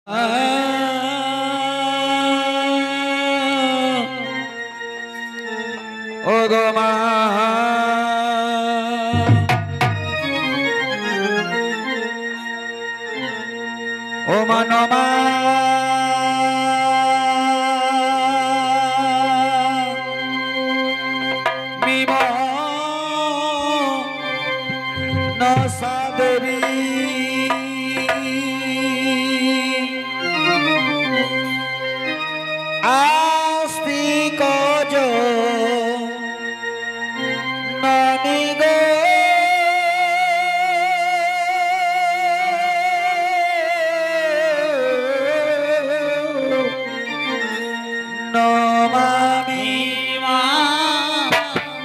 ও গো মা ও মানমা মিম নসা দেবী আস্তিক ননি গো নমামি মা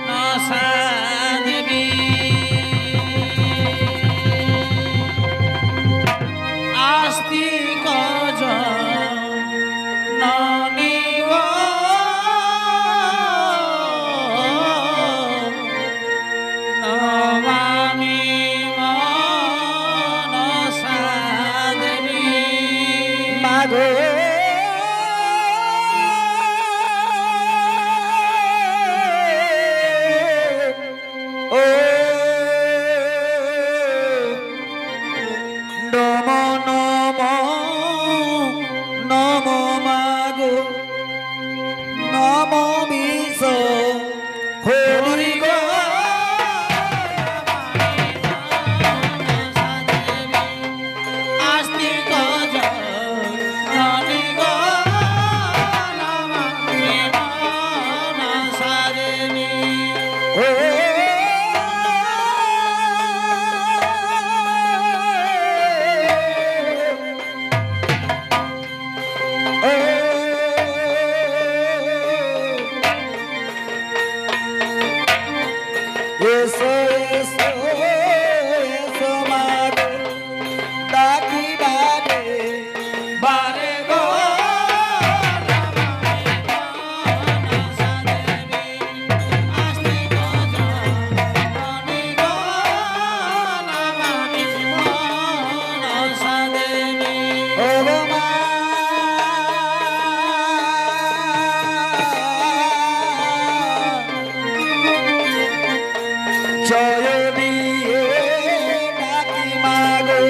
নসা দেবী আস্তিক ননি গো নমামি মনসা দেবী মাগো ও নম নম নম মাগো নম বিষ হরি গো আস্তিক ননি গো নমামি মনসা দেবী ও এসো এসো এসো মাগো ডাকি বারে বারে গো মনসা দেবী আস্তিক ননি গো নমামি মনসা দেবী ও গো মা জয় দিয়ে ডাকি মাগো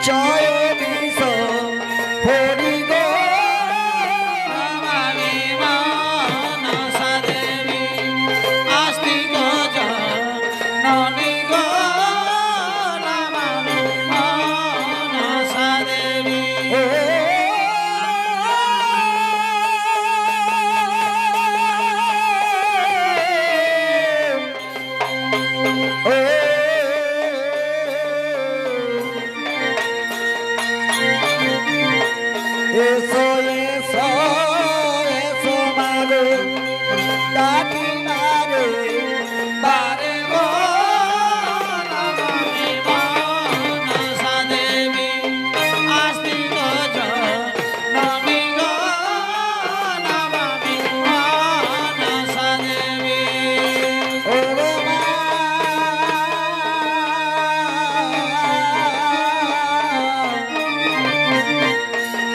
জয় বিষ হরি গো নমামি মনসা দেবী আস্তিক ননি গো নমামি মনসা দেবী ও এসো এসো এসো মাগো ডাকি বারে বারে গো নমামি মনসা দেবী আস্তিক ননি গো নমামি মনসা দেবী ও গো মা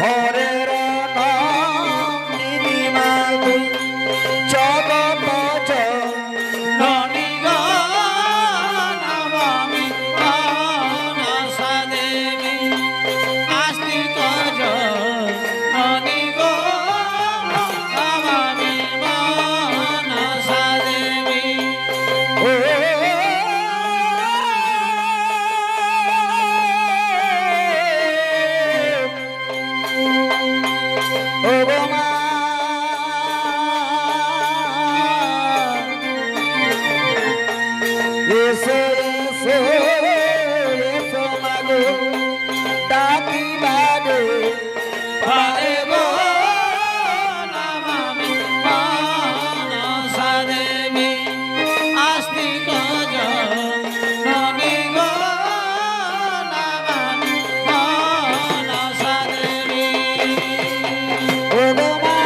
হরের নাম দিদি মাগো জগৎ ননি গো নমামি মনসা দেবী আস্তিক ননি গো নমামি মনসা দেবী ও ও গো মা এসো এসো এসো মাগো ডাকি বারে বারে গো নমামি মনসা দেবী আস্তিক ননি গো নমামি মনসা দেবী ও গো মা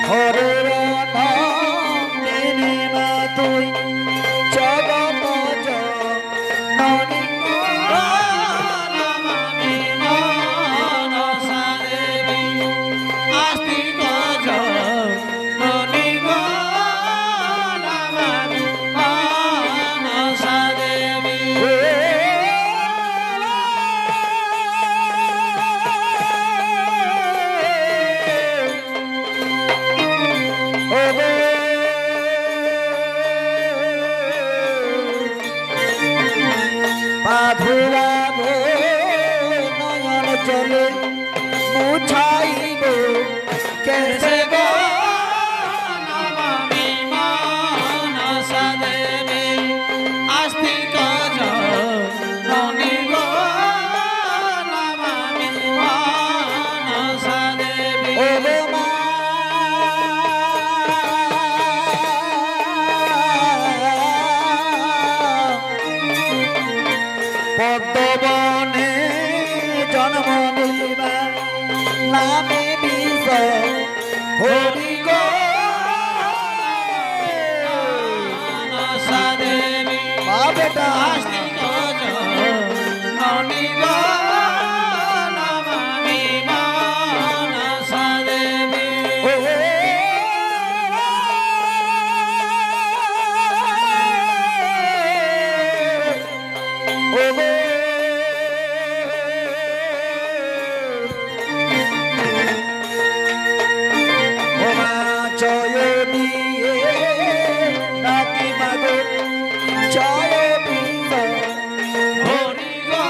হরের নাম বেটা আস্তিক জননী গো নমামি মনসা দেবী। ও গো ও মা জয় দিয়ে ডাকি মাগো জয় দিয়ে হরি গো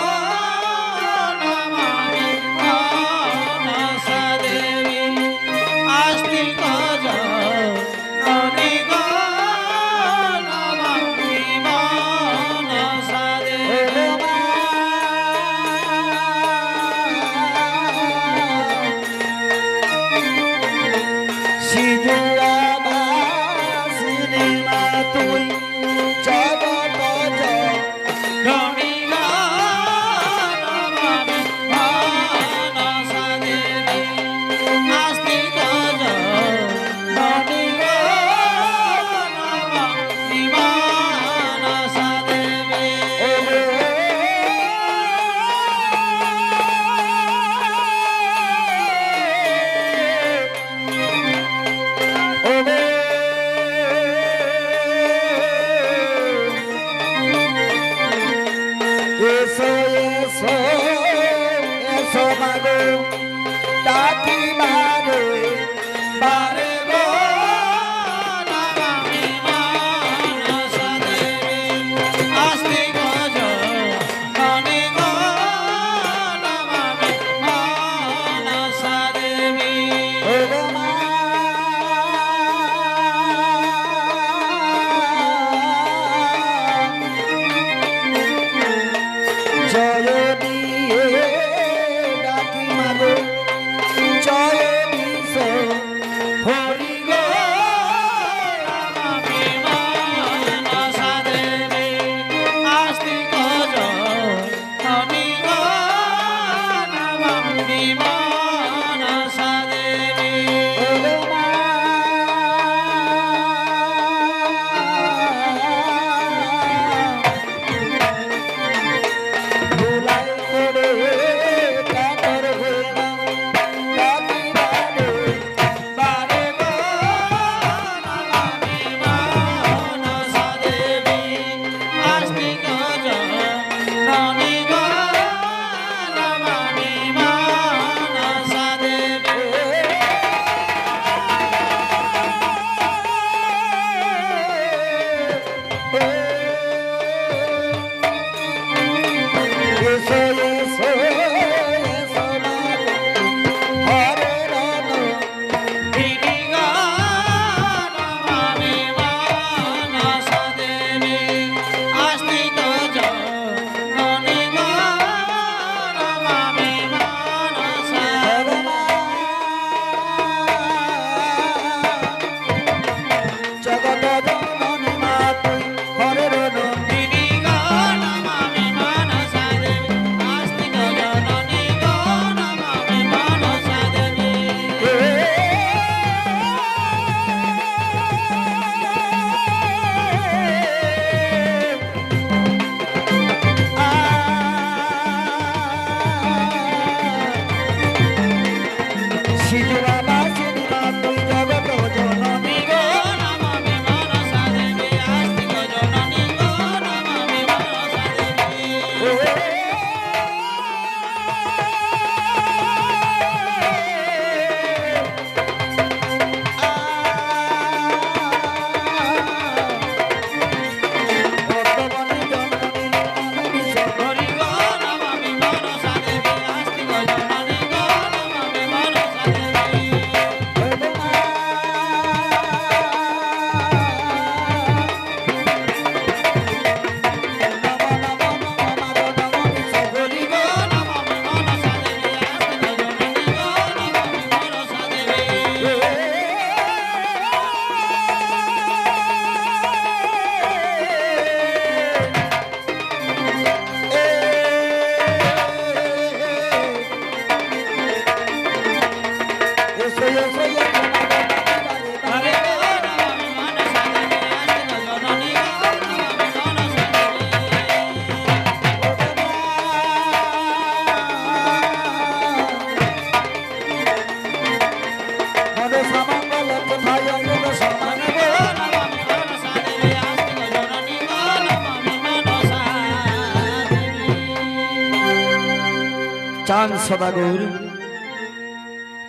চাঁদ সদাগর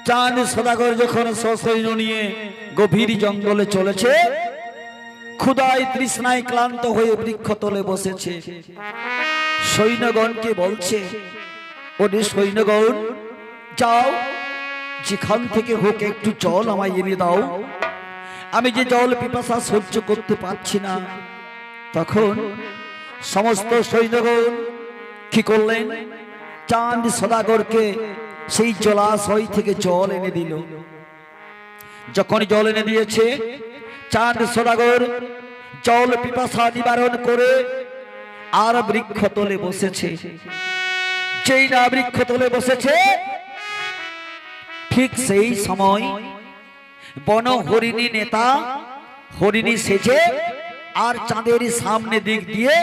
চাঁদ সদাগর যখন সসৈন্য নিয়ে গভীর জঙ্গলে চলেছে, ক্ষুধায় তৃষ্ণায় ক্লান্ত হয়ে বৃক্ষতলে বসেছে। সৈন্যগণকে বলছে, ওরে সৈন্যগণ, যাও যেখান থেকে হোক একটু জল আমায় এনে দাও, আমি যে জল পিপাসা সহ্য করতে পারছি না। তখন সমস্ত সৈন্যগণ কি করলেন? চাঁদ সদাগরকে সেই জলাশয় থেকে জল এনে দিল। যখন জল এনে দিয়েছে, চাঁদ সদাগর জল পিপাসা নিবারণ করে আর বৃক্ষতলে বসেছে। যেই না বৃক্ষতলে বসেছে, ঠিক সেই সময় বন হরিণী নেতা হরিণী সেজে আর চাঁদের সামনে দিক দিয়ে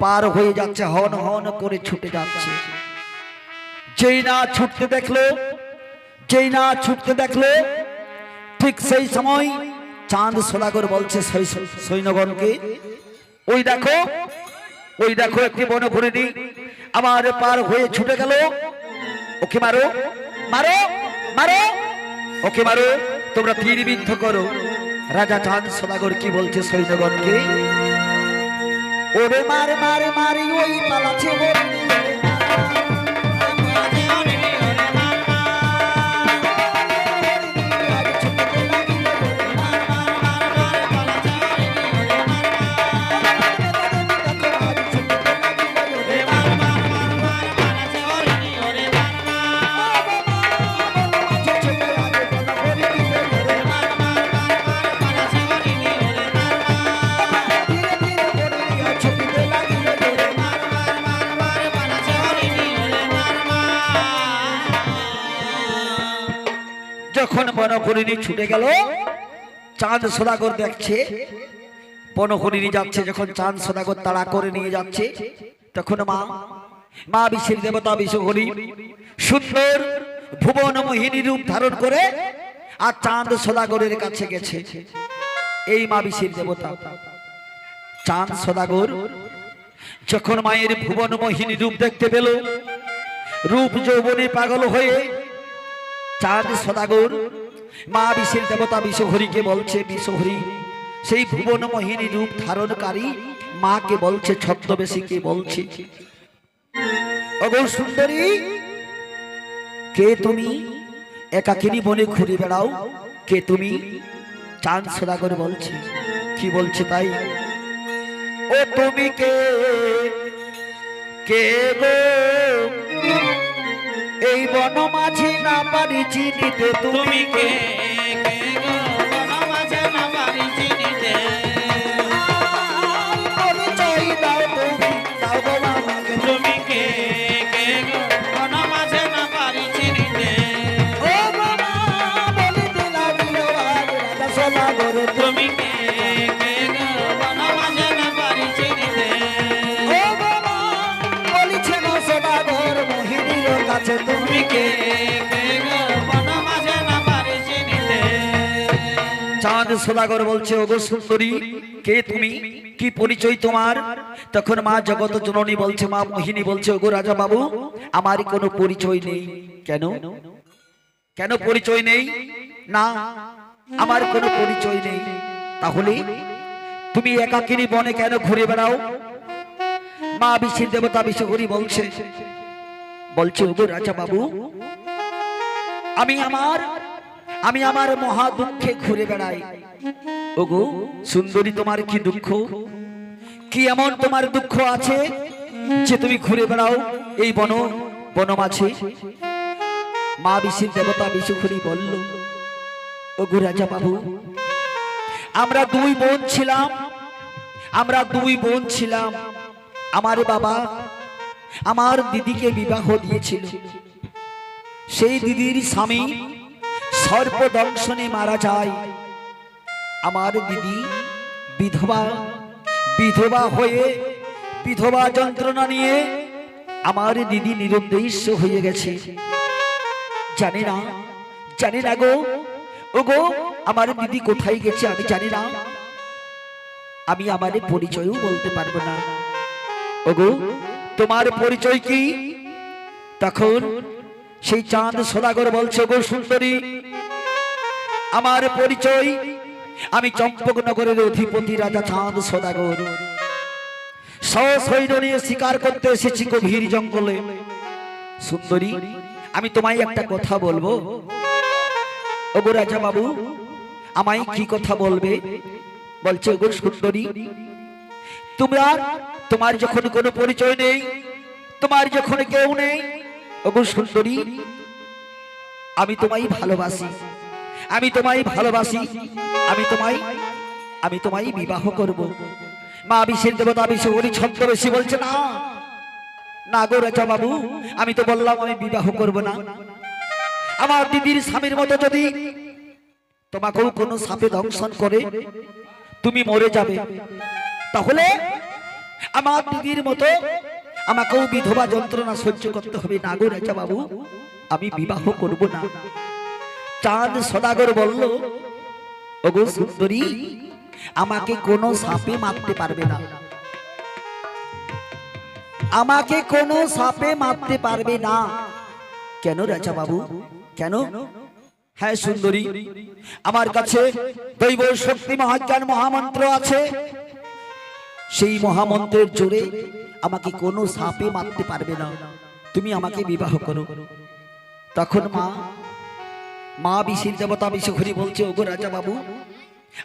পার হয়ে যাচ্ছে, হন হন করে ছুটে যাচ্ছে। যেই না ছুটতে দেখলো, ঠিক সেই সময় চাঁদ সদাগর বলছে সৈন্যগণকে, ওই দেখো একটি বন হরিণী আমার পার হয়ে ছুটে গেল, ওকে মারো মারো মারো, ওকে মারো, তোমরা তীরবিদ্ধ করো। রাজা চাঁদ সদাগর কি বলছে সৈন্যগণকে? ওরে মার মার মারি, ওই পালাচ্ছে হরিণী। যখন বনহরিণী ছুটে গেল, চাঁদ সদাগর দেখছে বনহরিণী যাচ্ছে। যখন চাঁদ সদাগর তাড়া করে নিয়ে যাচ্ছে, তখন মা বিশ্বের দেবতা বিশ্বহরি সুন্দর ভুবন মোহিনী রূপ ধারণ করে আর চাঁদ সদাগরের কাছে গেছে। এই মা বিশ্বের দেবতা চাঁদ সদাগর যখন মায়ের ভুবন মোহিনী রূপ দেখতে পেল, রূপ যৌবনে পাগল হয়ে চাঁদ সদাগর মা বিশ্বের দেবতা বিশ্বহরিকে বলছে, বিশ্বহরি সেই ভুবন মোহিনী রূপ ধারণকারী মাকে বলছে, ছদ্মবেশীকে বলছে, ওগো সুন্দরী, কে তুমি? একাকিনী বনে ঘুরে বেড়াও, কে তুমি? চাঁদ সদাগর বলছে, কি বলছে তাই? ও তুমি কে? কে গো? এই বন মাঝে না পারি চিনিতে, তুমি কে? পরিচয় দাও, তুমি দাও গো আমাকে, তুমি কে? ও বাবা বলিতে লাগিল আজ রাজা সদাগর, তুমি কে? ও বাবা বলিছে না সদাগর মোহিনীর কাছে, তুমি কে? চাঁদ সদাগর বলছে, ওগো সুন্দরী, কে তুমি? কি পরিচয় তোমার? তখন মা জগত জননী বলছে, মা মোহিনী বলছে, ওগো রাজা বাবু, আমার কোনো পরিচয় নেই। কেন? কেন পরিচয় নেই? না, আমার কোনো পরিচয় নেই। তাহলে তুমি একাকিনী বনে কেন ঘুরে বেড়াও? মা বিশ্বের দেবতা বিশ্বহরি বলছে, ওগো রাজা বাবু, আমি আমার মহা দুঃখে ঘুরে বেড়াই। ওগো সুন্দরী, তোমার কি দুঃখ? কি এমন তোমার দুঃখ আছে যে তুমি ঘুরে বেড়াও এই বনমাঝে? মা বিশ্বের দেবতা বিশ্বহরি বলল, ওগো রাজা বাবু, আমরা দুই বোন ছিলাম। আমার বাবা আমার দিদিকে বিবাহ দিয়েছিল। সেই দিদির স্বামী সর্পদংশনে মারা যায়। আমার দিদি বিধবা হয়ে বিধবা যন্ত্রণা নিয়ে আমার দিদি নিরুদ্দেশ হয়ে গেছে। জানি না গো, ওগো আমার দিদি কোথায় গেছে আমি জানি না। আমি আমার পরিচয়ও বলতে পারবো না। ওগো তোমার পরিচয় কি? তখন সেই চাঁদ সদাগর বলছে, গো সুন্দরী, আমার পরিচয়, আমি চম্পকনগরের অধিপতি রাজা চাঁদ সদাগর। সৈন্য নিয়ে শিকার করতে এসেছি গভীর জঙ্গলে। সুন্দরী, আমি তোমায় একটা কথা বলবো। ওগো রাজা বাবু, আমায় কি কথা বলবে? বলছে, ওগো সুন্দরী, তোমার যখন কোনো পরিচয় নেই, তোমার যখন কেউ নেই, ওগো সুন্দরী, আমি তোমায় ভালোবাসি, আমি তোমায় ভালোবাসি, আমি তোমায় বিবাহ করব। মা বিশের দেবতা বিশে হরি ছদ্মবেশী বলছে, না না গো রাজা বাবু, আমি তো বললাম আমি বিবাহ করব না। আমার দিদির স্বামীর মতো যদি তোমাকেও কোনো সাপে দংশন করে তুমি মরে যাবে, তাহলে আমার দিদির মতো আমাকেও বিধবা যন্ত্রণা সহ্য করতে হবে। না গো রাজা বাবু, আমি বিবাহ করব না। চাঁদ সদাগর বলল, ওগো সুন্দরী, আমাকে কোনো সাপে মারতে পারবে না, আমাকে কোনো সাপে মারতে পারবে না। কেন রাজা বাবু, কেন? হ্যাঁ সুন্দরী, আমার কাছে দৈব শক্তি মহাজ্ঞান মহামন্ত্র আছে, সেই মহামন্ত্রের জোরে আমাকে কোনো সাপে মারতে পারবে না। তুমি আমাকে বিবাহ করো। তখন মা বিশির দেবতা বিশ্বহরি বলছে, ওগো রাজা বাবু,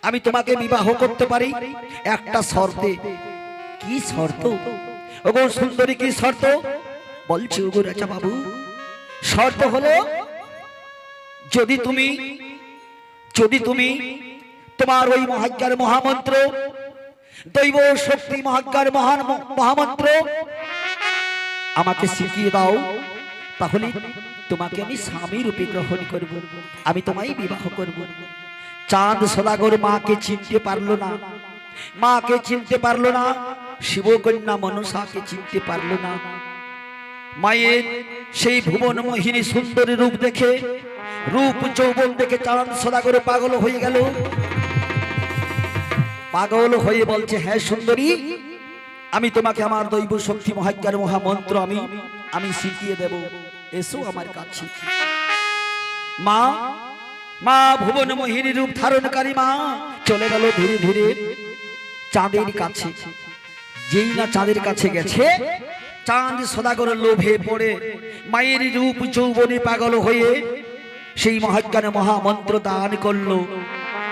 আমি তোমাকে বিবাহ করতে পারি একটা শর্তে। কি শর্ত? ওগো সুন্দরী, কি শর্ত? বলছে, ওগো রাজা বাবু, শর্ত হলো, যদি তুমি তোমার ওই মহাজ্ঞার মহামন্ত্র, দৈব শক্তি মহাজ্ঞার মহামন্ত্র আমাকে শিখিয়ে দাও, তাহলে তোমাকে আমি স্বামী রূপে গ্রহণ করব, আমি তোমায় বিবাহ করব। চাঁদ সদাগর মাকে চিনতে পারলো না, মাকে চিনতে পারলো না, শিবকন্যা মনসাকে চিনতে পারলো না। মায়ের সেই ভুবন মোহিনী সুন্দর রূপ দেখে, রূপ যৌবন দেখে চাঁদ সদাগর পাগল হয়ে গেল। পাগল হয়ে বলছে, হ্যাঁ সুন্দরী, আমি তোমাকে আমার দৈব শক্তি মহাজ্ঞান মহামন্ত্র আমি শিখিয়ে দেব, এসো আমার কাছে। মা ভুবন মোহিনী রূপ ধারণকারী মা চলে গেল ধীরে ধীরে চাঁদের কাছে। যেই না চাঁদের কাছে গেছে, চাঁদ সদাগর লোভে পড়ে মায়ের রূপ যৌবনে পাগল হয়ে সেই মহাজ্ঞান মহামন্ত্র দান করলো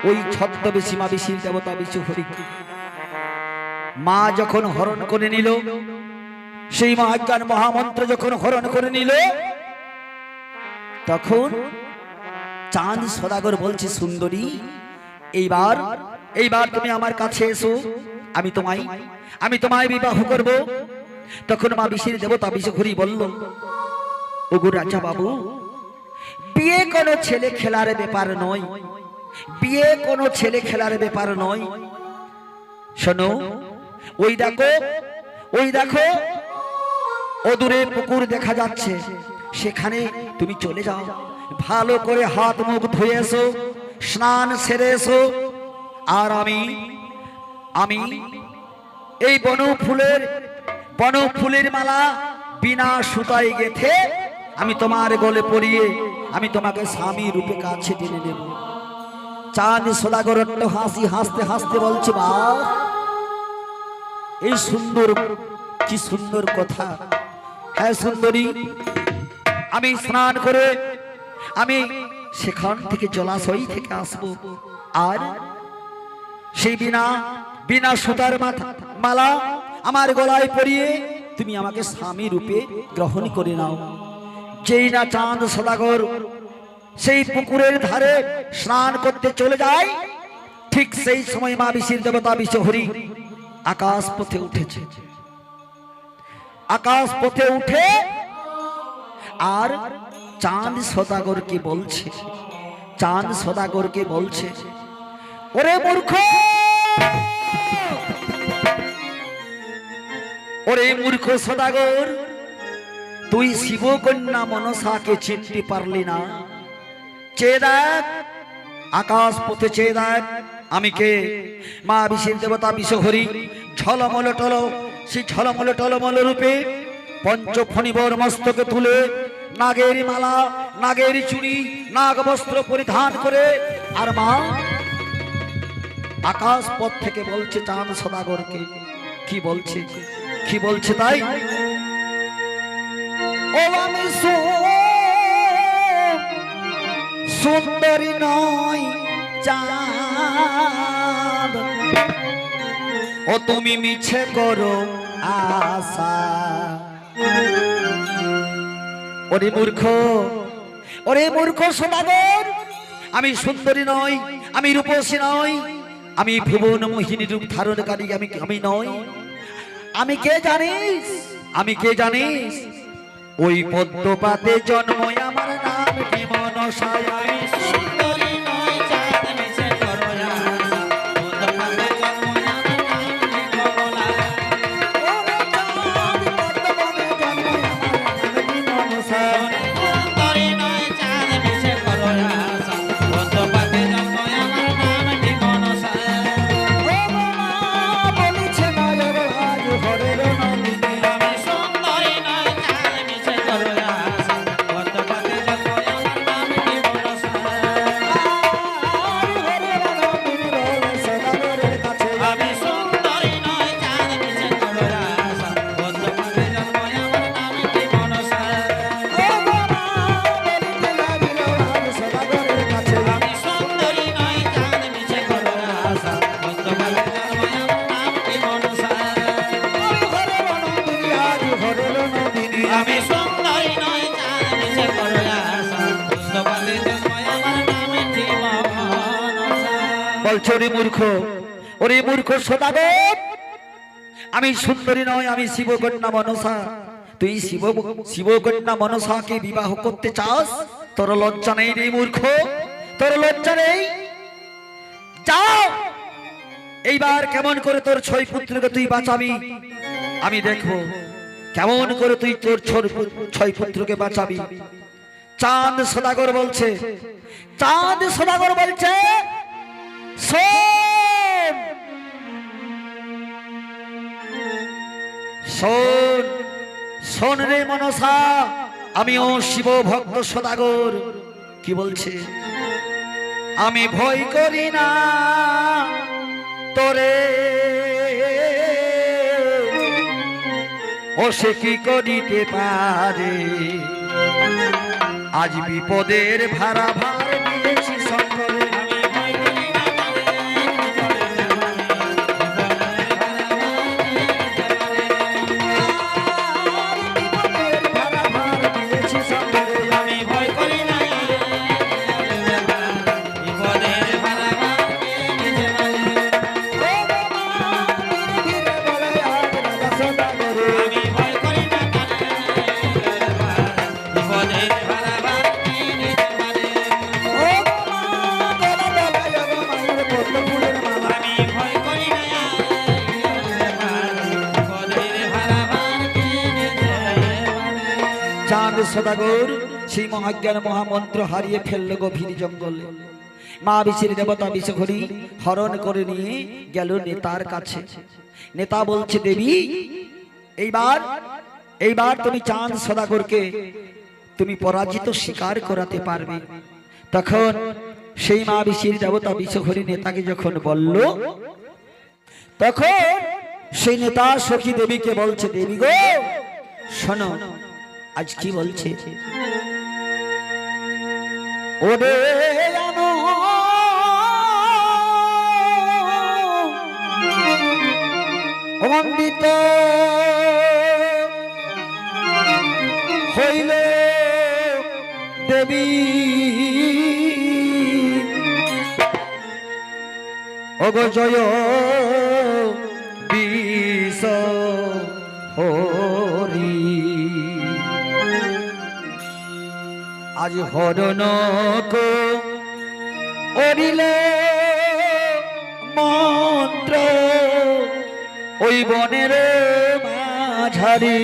ওই ছদ্মবেশী মা বিশির দেবতা বিশ্বহরিকে। মা যখন হরণ করে নিল, সেই মহাজ্ঞান মহামন্ত্র যখন হরণ করে নিল, তখন চাঁদ সদাগর বলছে, সুন্দরী, এইবার তুমি আমার কাছে এসো, আমি তোমায় বিবাহ করব। তখন মা বিশির দেবতা বিশ্বহরি বলল, ওগো রাজা বাবু, বিয়ে কোনো ছেলে খেলার ব্যাপার নয়, বিয়ে কোনো ছেলে খেলার ব্যাপার নয়। শোনো, ওই দেখো অদূরে পুকুর দেখা যাচ্ছে, সেখানে তুমি চলে যাও, ভালো করে হাত মুখ ধুয়ে এসো, স্নান সেরে এসো, আর আমি এই বনফুলের মালা বিনা সুতায় গেথে আমি তোমার গলে পরিয়ে আমি তোমাকে স্বামী রূপে কাছে টেনে নেব। চাঁদ সদাগর একটু হাসতে হাসতে বলছে, বা এই কি সুন্দর কথা। হ্যাঁ সুন্দরী, আমি স্নান করে আমি সেখান থেকে জলাশয় থেকে আসব, আর সেই বিনা সুতার মালা আমার গলায় পরিয়ে তুমি আমাকে স্বামী রূপে গ্রহণ করে নাও। যেই না চাঁদ সদাগর সেই পুকুরের ধারে স্নান করতে চলে যায়, ঠিক সেই সময় মা বিশির দেবতা বিশ্বহরি আকাশ পথে উঠেছে। আকাশ পথে উঠে আর চাঁদ সদাগরকে বলছে, ওরে মূর্খ সদাগর, তুই শিবকন্যা মনসাকে চিনতে পারলি না? চেয়ে দেখ, আকাশ পথে চেয়ে দেখ, আমি কে? মা বিশির দেবতা বিশ্বহরি ঝলমল টলমল রূপে পঞ্চফণিবর মস্তকে তুলে নাগের মালা, নাগের চুড়ি, নাগ বস্ত্র পরিধান করে। আর মা আকাশ পথ থেকে বলছে চাঁদ সদাগরকে, কি বলছে, কি বলছে তাই? ও আমি সুন্দরী নয় চাঁদ, ও তুমি মিছে করো আশা। ওরে মূর্খ, ওরে মূর্খ সদাগর, আমি সুন্দরী নই, আমি রূপসী নই, আমি ভুবন মোহিনী রূপ ধারণকারী, আমি নই। আমি কে জানিস, আমি কে জানিস? ওই পদ্মপাতে জন্ম আমার নাম কি মনসা। আমি সুন্দরী নয় চাঁদ মিছে করো আশা, পদ্মপাতে জন্ম আমার নাম কি কমলা। সুন্দরী নয় চাঁদ মিছে করো আশা, পদ্মপাতে জন্ম আমার নাম কি মনসা। আমি সুন্দরী নয় চাঁদ মিছে করো আশা, পদ্মপাতে জন্ম আমার নাম কি মনসা। আমি সুন্দরী নয় চাঁদ মিছে করো আশা, পদ্মপাতে জন্ম আমার নাম কি মনসা। আমি সুন্দরী নয় চাঁদ মিছে করো আশা, পদ্মপাতে জন্ম আমার নাম কি মনসা। আমি সুন্দরী নয় চাঁদ মিছে করো আশা, পদ্মপাতে জন্ম আমার নাম কি মনসা। বলছো রে মূর্খ, ওরে মূর্খ সদাগর, আমি সুন্দরী নয়, আমি শিবকন্যা মনসা। তুই শিবকন্যা মনসাকে বিবাহ করতে চাস? তোর লজ্জা নেই রে মূর্খ, তোর লজ্জা নেই? যাও, এইবার কেমন করে তোর 6 পুত্রকে তুই বাঁচাবি আমি দেখবো, কেমন করে তুই তোর 6 পুত্রকে বাঁচাবি। চাঁদ সদাগর বলছে, চাঁদ সদাগর বলছে, শোন শোন শোন রে মনসা, আমিও শিব ভক্ত সদাগর। কি বলছে? আমি ভয় করি না তোরে, ও সে কি করিতে পারে? আজ বিপদের ভাড়া ভার দিয়েছি শঙ্করে। আমি ভয় করি না আমি ভয় করি না বিপদের ভাড়া দিতে পারে। আমি ভয় করি না বিপদের ভাড়া দিতে পারে। আমি ভয় করি না বিপদের ভাড়া দিতে পারে। চাঁদ সদাগর সেই মহাজ্ঞান মহামন্ত্র হারিয়ে ফেললো গভীর জঙ্গলে। মা বিশের দেবতা বিষঘরি হরণ করে নিয়ে গেল নেতার কাছে। নেতা বলছে, দেবী এইবার তুমি চাঁদ সদাগরকে তুমি পরাজিত স্বীকার করাতে পারবে। তখন সেই মা বিশের দেবতা বিষঘরি নেতাকে যখন বলল, তখন সেই নেতা সখী দেবীকে বলছে, দেবী গো শোনো, আজ কি বলছে? ওরে জানো অমৃত হইলে দেবী, ওগো জয় বিষ হরি, আজ হরণ করিলে মন্ত্র ওই বনের মাঝারি।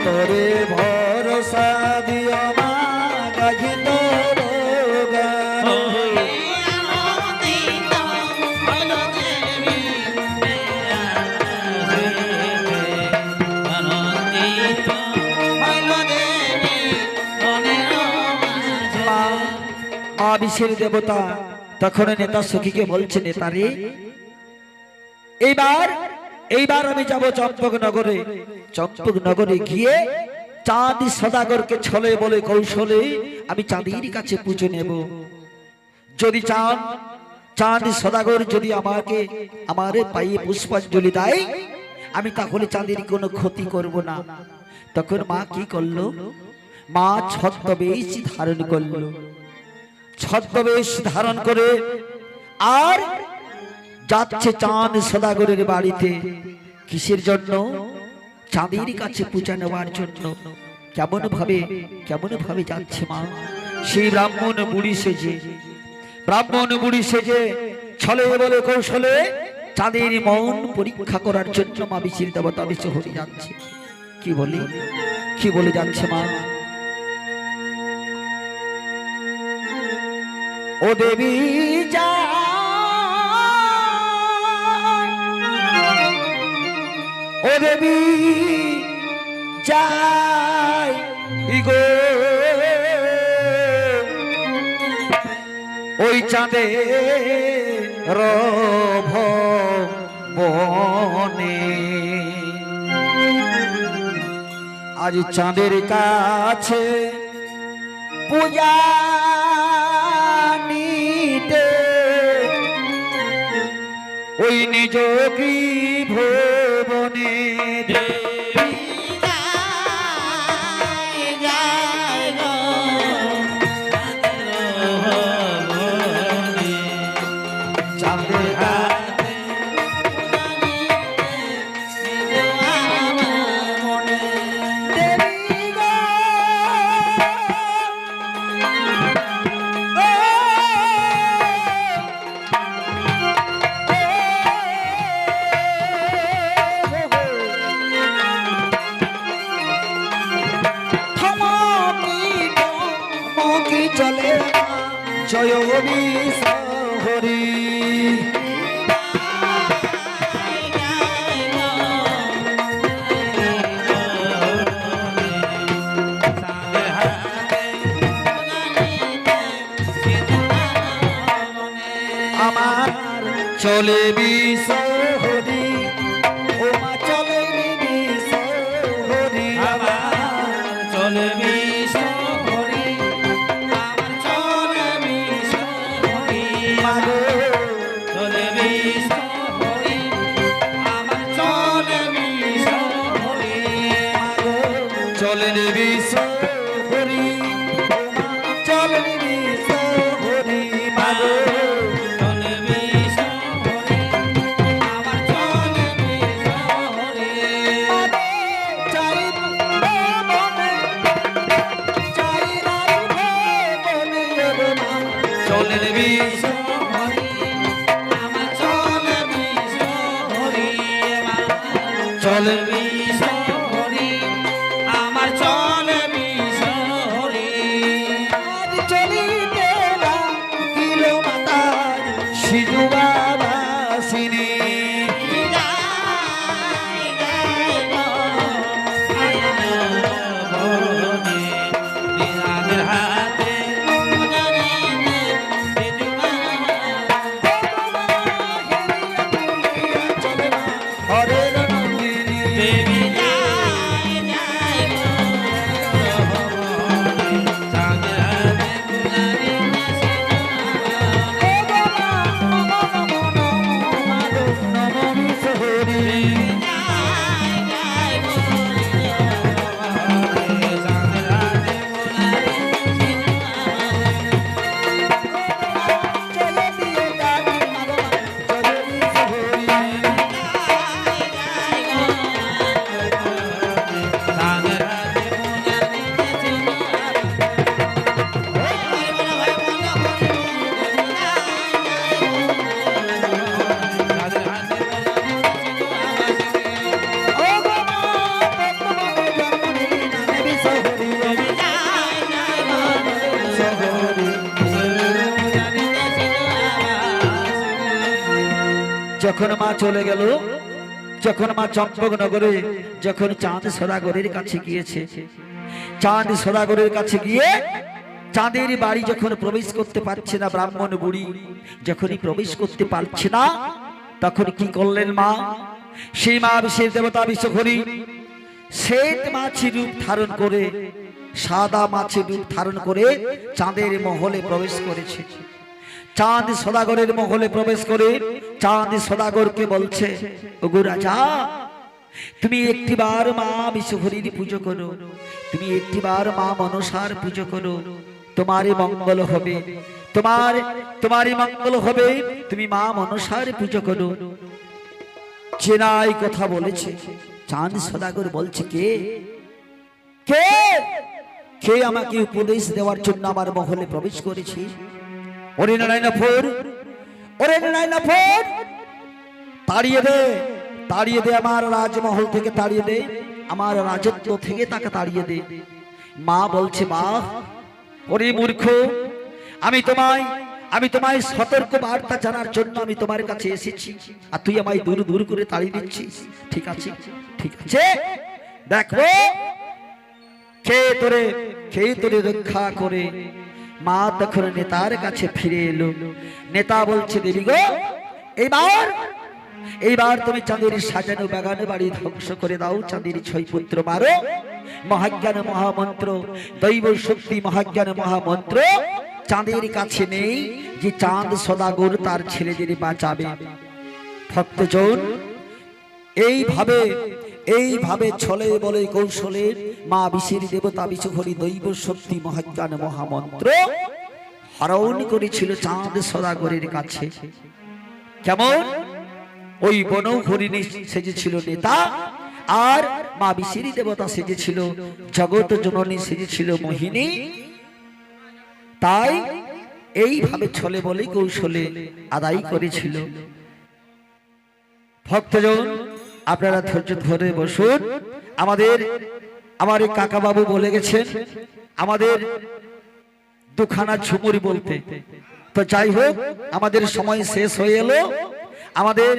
তোরে ভরসা দিও মা গাহি তোর গান। আনন্দিত হইল দেবী আনন্দিত হইল দেবী মনের মাঝে। মা বিশ্বের দেবতা তখন নেতা সখীকে বলছে, নেতারে এইবার আমি যাব চম্পকনগরে। চম্পকনগরে গিয়ে চাঁদ সদাগরকে ছলে বলে কৌশলে আমি চাঁদের কাছে পুজো নেব। যদি চাঁদ সদাগর যদি আমার পায়ে পুষ্পাঞ্জলি দেয়, আমি তাহলে চাঁদের কোনো ক্ষতি করব না। তখন মা কি করলো? মা ছদ্মবেশ ধারণ করলো। ছদ্মবেশ ধারণ করে আর যাচ্ছে চাঁদ সদাগরের বাড়িতে। কিসের জন্য? চাঁদের কাছে পূজা নেওয়ার জন্য। কেমন ভাবে যাচ্ছে মা? সেই ব্রাহ্মণ বুড়ি সেজে ছলে বলে কৌশলে চাঁদের মন পরীক্ষা করার জন্য মা বিচির দেবতা বিচহরি যাচ্ছে। কি বলে যাচ্ছে মা? ও দেবী যা, ও দেবী যাই গো, ওই চাঁদে বনে আজ চাঁদের কাছে পূজা নিতে ওই নিজ ভুবনে। চলে জয় হরি। আমার চলে বিশহরি, ও মা চলে বিশহরি, আমার চলে বিশহরি, আমার চলে বিশহরি, মাগো চলে বিশহরি, আমার চলে বিশহরি, মাগো চলে বিশহরি, ও মা চলে বিশহরি, মাগো চলে বিশহরি, আমার চলে বিশহরি। চলে বিশহরি, আমার চলে বিশহরি, চলে বিশহরি, আমার চলে বিশহরি। সিজুবাসিনী হরে নন্দিনী যখন মা চলে গেল, যখন মা চম্পকনগরে যখন চাঁদ সদাগরের কাছে গিয়েছে, চাঁদ সদাগরের কাছে গিয়ে চাঁদের বাড়ি যখন প্রবেশ করতে পারছে না, ব্রাহ্মণ বুড়ি যখনই প্রবেশ করতে পারছে না, তখন কি করলেন মা? সেই মা বিশেষ দেবতা বিশ্বঘরী শ্বেত মাছের রূপ ধারণ করে, সাদা মাছের রূপ ধারণ করে চাঁদের মহলে প্রবেশ করেছে। চাঁদ সদাগরের মহলে প্রবেশ করে চাঁদ সদাগরকে বলছে, ওগো রাজা, তুমি একটিবার মা বিশ্বঘরীর পুজো করো, তুমি একটিবার মা মনসার পুজো করো, তোমারই মঙ্গল হবে, তোমারই মঙ্গল হবে, তুমি মা মনসার পুজো করো। চেনাই কথা বলেছে। চাঁদ সদাগর বলছে, কে কে কে আমাকে উপদেশ দেওয়ার জন্য আমার মহলে প্রবেশ করেছে? ওরে নারায়ণপুর, ওরে নারায়ণপুর, তাড়িয়ে দে, তাড়িয়ে দে, আমার রাজমহল থেকে তাড়িয়ে দে, আমার রাজত্ব থেকে তাকে তাড়িয়ে দে। মা বলছে, মা, ওরে মূর্খ, আমি তোমায় সতর্ক বার্তা জানার জন্য আমি তোমার কাছে এসেছি, আর তুই আমায় দূর দূর করে তাড়িয়ে দিচ্ছিস। ঠিক আছে, ঠিক আছে, দেখো কে তোরে রক্ষা করে। মা তখন নেতার কাছে ফিরে এলো। নেতা বলছে, দেবী গো, এইবার তুমি চাঁদের সাজানো বাগানে বাড়ি ধ্বংস করে দাও, চাঁদের 6 পুত্র মারো, মহাজ্ঞান মহামন্ত্র, দৈব শক্তি মহাজ্ঞান মহামন্ত্র চাঁদের কাছে নেই যে চাঁদ সদাগর তার ছেলেদের বাঁচাবে। ভক্তজন এইভাবে ছলে বলে কৌশলে মা বিশের দেবতা বিশ্বঘরী দৈব শক্তি মহাজ্ঞান মহামন্ত্র হরণ করেছিল চাঁদ সদাগরের কাছে। কেমন? ওই বনহরিণী সেজেছিল নেতা, আর মা বিশের দেবতা সেজেছিল জগৎ জননী, সেজেছিল মোহিনী। তাই এইভাবে ছলে বলে কৌশলে আদায় করেছিল। ভক্তজন, আপনারা ধৈর্য ধরে বসুন। আমার কাকা বাবু বলে গেছেন আমাদের দুখানা ঝুমুর বলতে। তো যাই হোক, আমাদের সময় শেষ হয়ে এলো। আমাদের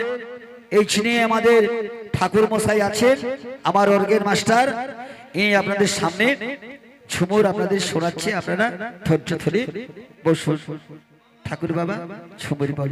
এই চিনে আমাদের ঠাকুর মশাই আছেন, আমার অর্গের মাস্টার, এই আপনাদের সামনে ঝুমুর আপনাদের শোনাচ্ছে। আপনারা ধৈর্য ধরে বসুন। ঠাকুর বাবা ঝুমুর বল।